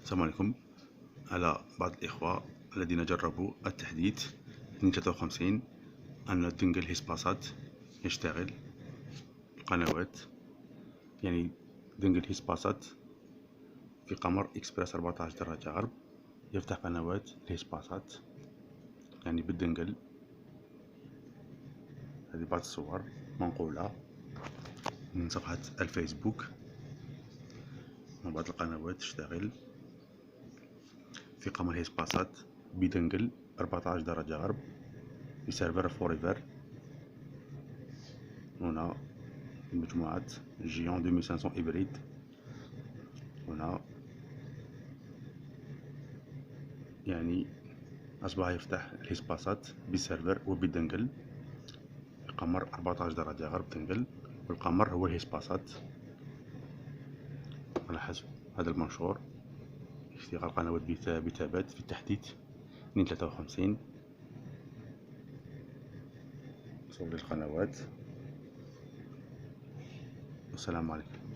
السلام عليكم. على بعض الإخوة الذين جربوا التحديث 253 أن الدنجل هيسباسات يشتغل القنوات، يعني دنجل هيسباسات في قمر إكسبرس 14 درجة غرب يفتح قنوات الهيسباسات، يعني بالدنجل. هذه بعض الصور منقولة من صفحة الفيسبوك، من بعض القنوات تشتغل في قمر هيسباسات بدنجل 14 درجة غرب بسيرفر فوريفر. هنا مجموعة جيون 2500 إبريد. هنا يعني أصبح يفتح الهيسباسات بالسيرفر وبالدنجل القمر 14 درجة غرب دنجل، والقمر هو الهيسباسات على حسب هذا المنشور. اشتغال قنوات بثبات في التحديث 253. صور القنوات. والسلام عليكم.